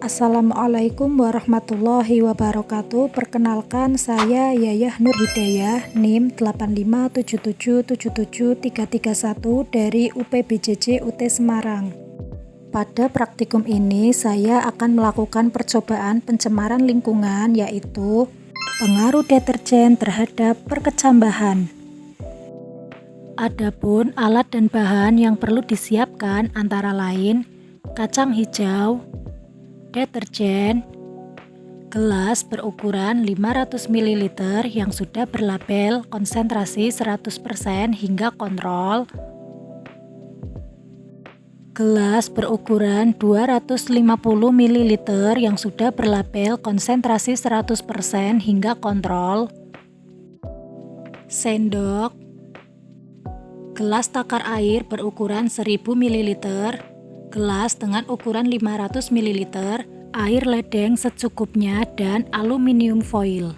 Assalamualaikum warahmatullahi wabarakatuh. Perkenalkan, saya Yayah Nur Hidayah, NIM 8577773331 dari UPBJJ UT Semarang. Pada praktikum ini, saya akan melakukan percobaan pencemaran lingkungan, yaitu pengaruh deterjen terhadap perkecambahan. Adapun alat dan bahan yang perlu disiapkan antara lain kacang hijau, deterjen, gelas berukuran 500 ml yang sudah berlabel konsentrasi 100% hingga kontrol, gelas berukuran 250 ml yang sudah berlabel konsentrasi 100% hingga kontrol, sendok, gelas takar air berukuran 1000 ml, gelas dengan ukuran 500 ml, air ledeng secukupnya, dan aluminium foil.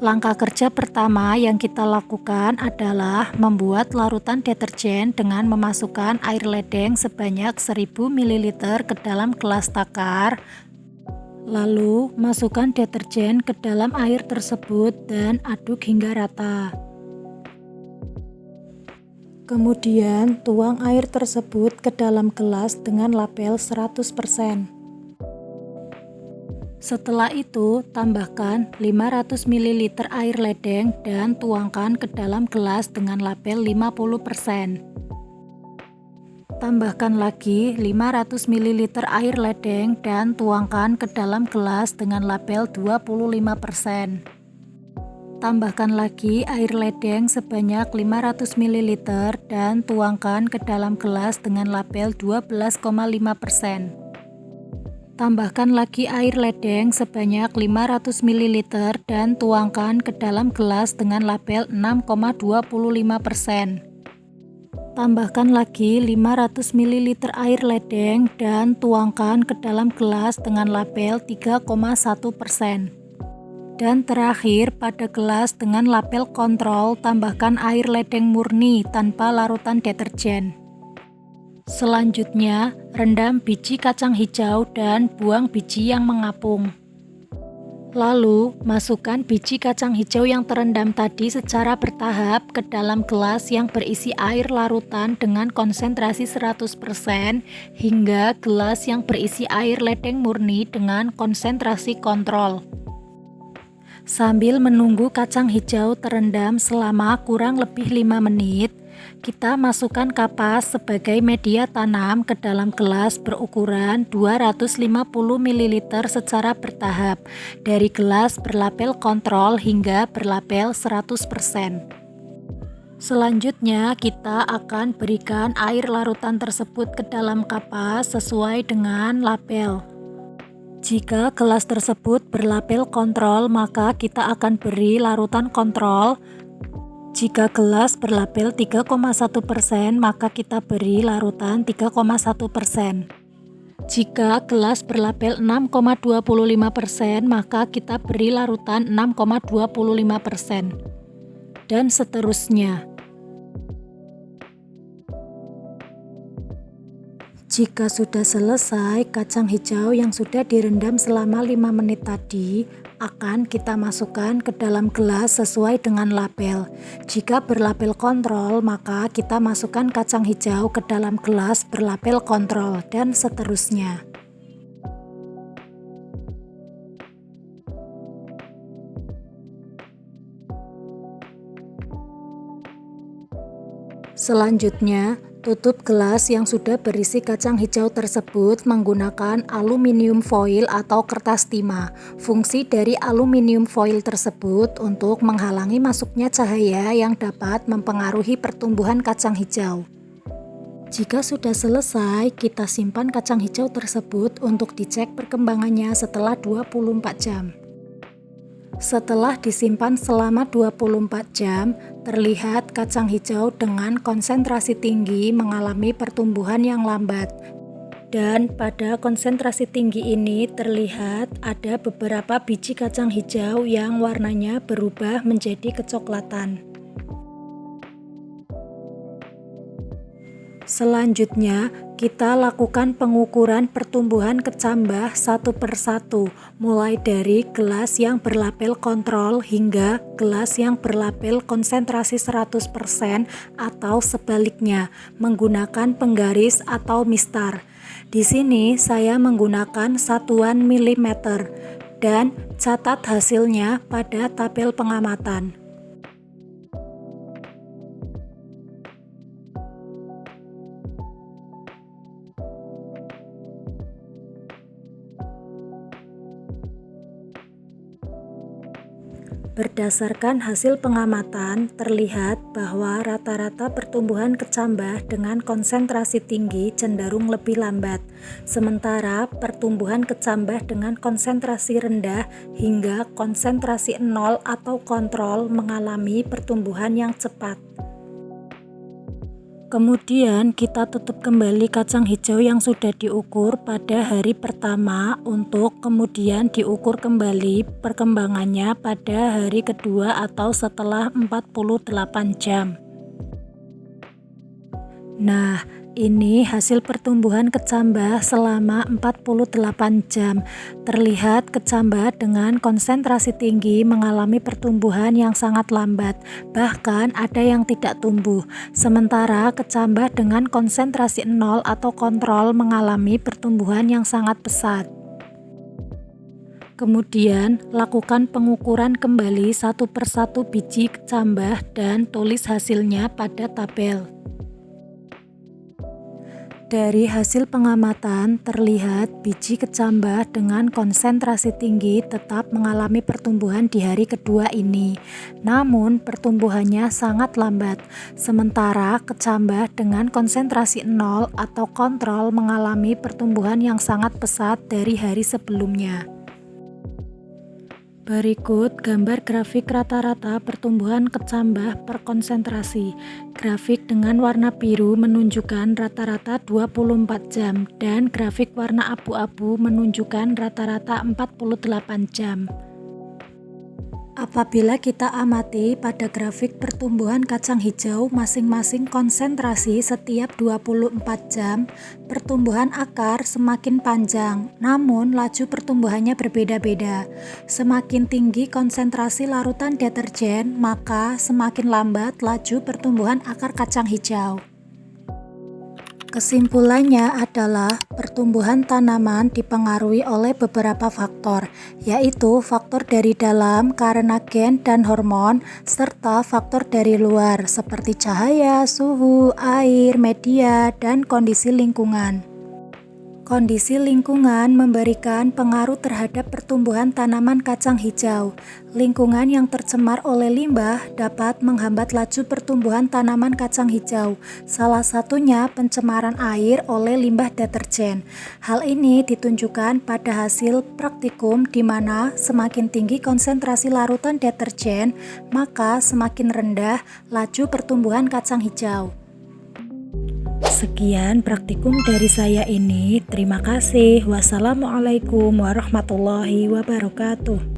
Langkah kerja pertama yang kita lakukan adalah membuat larutan deterjen dengan memasukkan air ledeng sebanyak 1000 ml ke dalam gelas takar. Lalu, masukkan deterjen ke dalam air tersebut dan aduk hingga rata. Kemudian, tuang air tersebut ke dalam gelas dengan label 100%. Setelah itu, tambahkan 500 ml air ledeng dan tuangkan ke dalam gelas dengan label 50%. Tambahkan lagi 500 ml air ledeng dan tuangkan ke dalam gelas dengan label 25%. Tambahkan lagi air ledeng sebanyak 500 ml dan tuangkan ke dalam gelas dengan label 12,5%. Tambahkan lagi air ledeng sebanyak 500 ml dan tuangkan ke dalam gelas dengan label 6,25%. Tambahkan lagi 500 ml air ledeng dan tuangkan ke dalam gelas dengan label 3,1%. Dan terakhir, pada gelas dengan label kontrol, tambahkan air ledeng murni tanpa larutan deterjen. Selanjutnya, rendam biji kacang hijau dan buang biji yang mengapung. Lalu, masukkan biji kacang hijau yang terendam tadi secara bertahap ke dalam gelas yang berisi air larutan dengan konsentrasi 100% hingga gelas yang berisi air ledeng murni dengan konsentrasi kontrol. Sambil menunggu kacang hijau terendam selama kurang lebih 5 menit, kita masukkan kapas sebagai media tanam ke dalam gelas berukuran 250 ml secara bertahap, dari gelas berlabel kontrol hingga berlabel 100%. Selanjutnya, kita akan berikan air larutan tersebut ke dalam kapas sesuai dengan label. Jika gelas tersebut berlabel kontrol, maka kita akan beri larutan kontrol. Jika gelas berlabel 3,1%, maka kita beri larutan 3,1%. Jika gelas berlabel 6,25%, maka kita beri larutan 6,25%. Dan seterusnya. Jika sudah selesai, kacang hijau yang sudah direndam selama 5 menit tadi akan kita masukkan ke dalam gelas sesuai dengan label. Jika berlabel kontrol, maka kita masukkan kacang hijau ke dalam gelas berlabel kontrol, dan seterusnya. Selanjutnya, tutup gelas yang sudah berisi kacang hijau tersebut menggunakan aluminium foil atau kertas timah. Fungsi dari aluminium foil tersebut untuk menghalangi masuknya cahaya yang dapat mempengaruhi pertumbuhan kacang hijau. Jika sudah selesai, kita simpan kacang hijau tersebut untuk dicek perkembangannya setelah 24 jam. Setelah disimpan selama 24 jam, terlihat kacang hijau dengan konsentrasi tinggi mengalami pertumbuhan yang lambat. Dan pada konsentrasi tinggi ini terlihat ada beberapa biji kacang hijau yang warnanya berubah menjadi kecoklatan. Selanjutnya, Kita lakukan pengukuran pertumbuhan kecambah satu persatu, mulai dari gelas yang berlabel kontrol hingga gelas yang berlabel konsentrasi 100% atau sebaliknya, menggunakan penggaris atau mistar. Di sini saya menggunakan satuan milimeter dan catat hasilnya pada tabel pengamatan. Berdasarkan hasil pengamatan, terlihat bahwa rata-rata pertumbuhan kecambah dengan konsentrasi tinggi cenderung lebih lambat, sementara pertumbuhan kecambah dengan konsentrasi rendah hingga konsentrasi 0 atau kontrol mengalami pertumbuhan yang cepat. Kemudian kita tutup kembali kacang hijau yang sudah diukur pada hari pertama untuk kemudian diukur kembali perkembangannya pada hari kedua atau setelah 48 jam. Nah, ini hasil pertumbuhan kecambah selama 48 jam. Terlihat kecambah dengan konsentrasi tinggi mengalami pertumbuhan yang sangat lambat, bahkan ada yang tidak tumbuh. Sementara kecambah dengan konsentrasi 0 atau kontrol mengalami pertumbuhan yang sangat pesat. Kemudian, lakukan pengukuran kembali satu persatu biji kecambah dan tulis hasilnya pada tabel. Dari hasil pengamatan, terlihat biji kecambah dengan konsentrasi tinggi tetap mengalami pertumbuhan di hari kedua ini. Namun, pertumbuhannya sangat lambat. Sementara kecambah dengan konsentrasi 0 atau kontrol mengalami pertumbuhan yang sangat pesat dari hari sebelumnya. Berikut gambar grafik rata-rata pertumbuhan kecambah per konsentrasi. Grafik dengan warna biru menunjukkan rata-rata 24 jam dan grafik warna abu-abu menunjukkan rata-rata 48 jam. Apabila kita amati pada grafik pertumbuhan kacang hijau masing-masing konsentrasi setiap 24 jam, pertumbuhan akar semakin panjang, namun laju pertumbuhannya berbeda-beda. Semakin tinggi konsentrasi larutan deterjen, maka semakin lambat laju pertumbuhan akar kacang hijau. Kesimpulannya adalah pertumbuhan tanaman dipengaruhi oleh beberapa faktor, yaitu faktor dari dalam karena gen dan hormon, serta faktor dari luar seperti cahaya, suhu, air, media, dan kondisi lingkungan. Kondisi lingkungan memberikan pengaruh terhadap pertumbuhan tanaman kacang hijau. Lingkungan yang tercemar oleh limbah dapat menghambat laju pertumbuhan tanaman kacang hijau. Salah satunya pencemaran air oleh limbah deterjen. Hal ini ditunjukkan pada hasil praktikum di mana semakin tinggi konsentrasi larutan deterjen, maka semakin rendah laju pertumbuhan kacang hijau. Sekian praktikum dari saya ini. Terima kasih. Wassalamualaikum warahmatullahi wabarakatuh.